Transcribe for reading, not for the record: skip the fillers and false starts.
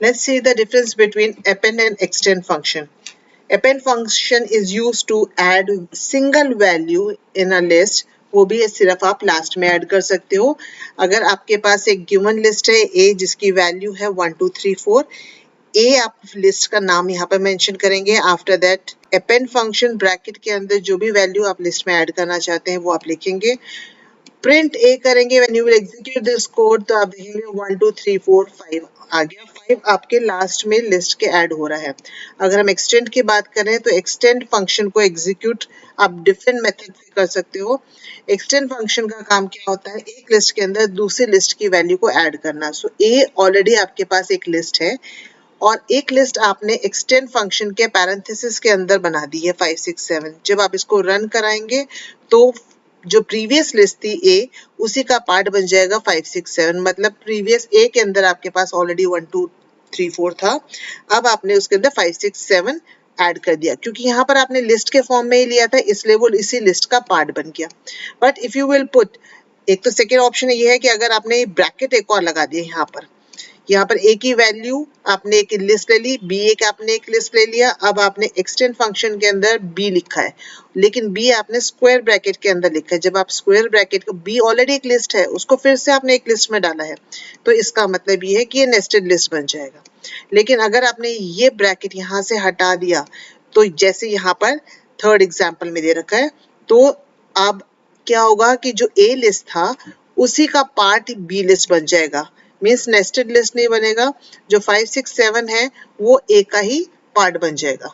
Let's see the difference between append and extend function. Append function is used to add single value in a list. वो भी सिर्फ आप last में add कर सकते हो. अगर आपके पास एक गिवन लिस्ट है ए जिसकी वैल्यू है 1 2 3 4, ए आप लिस्ट का नाम यहाँ पर मेंशन करेंगे. After that append function bracket के अंदर जो भी वैल्यू आप लिस्ट में ऐड करना चाहते हैं वो आप लिखेंगे. प्रिंट ए करेंगे when you will execute this code, तो आप देखेंगे 1 2 3 4 5 आ गया. 5 आपके लास्ट में लिस्ट के ऐड हो रहा है. अगर हम एक्सटेंड की बात करें तो एक्सटेंड फंक्शन को एग्जीक्यूट आप डिफरेंट मेथड से कर सकते हो. एक्सटेंड फंक्शन का काम क्या होता है, एक लिस्ट के अंदर दूसरी लिस्ट की वैल्यू को ऐड करना. सो ए ऑलरेडी आपके पास एक लिस्ट है और एक लिस्ट आपने एक्सटेंड फंक्शन के पैरेंथेसिस के अंदर बना दी है 5 6 7. जब आप इसको रन कराएंगे तो जो प्रीवियस लिस्ट थी ए उसी का पार्ट बन जाएगा 5 6 7. मतलब प्रीवियस ए के अंदर आपके पास ऑलरेडी 1 2 3 4 था. अब आपने उसके अंदर 5 6 7 ऐड कर दिया क्योंकि यहाँ पर आपने लिस्ट के फॉर्म में ही लिया था, इसलिए वो इसी लिस्ट का पार्ट बन गया. But if you will put, एक तो सेकेंड ऑप्शन ये है कि अगर आपने ब्रैकेट एक और लगा दिया यहाँ पर ए की वैल्यू आपने एक लिस्ट ले ली, बी ए का आपने एक लिस्ट ले लिया. अब आपने एक्सटेंड फंक्शन के अंदर बी लिखा है लेकिन बी आपने स्क्वायर ब्रैकेट के अंदर लिखा है. जब आप स्क्वायर ब्रैकेट को, बी ऑलरेडी एक लिस्ट है उसको फिर से आपने एक लिस्ट में डाला है, तो इसका मतलब ये है कि ये नेस्टेड लिस्ट बन जाएगा. लेकिन अगर आपने ये ब्रैकेट यहाँ से हटा दिया तो जैसे यहाँ पर थर्ड एग्जाम्पल में दे रखा है, तो अब क्या होगा कि जो ए लिस्ट था उसी का पार्ट बी लिस्ट बन जाएगा. मीन्स नेस्टेड लिस्ट नहीं बनेगा, जो 5 6 7 है वो ए का ही पार्ट बन जाएगा.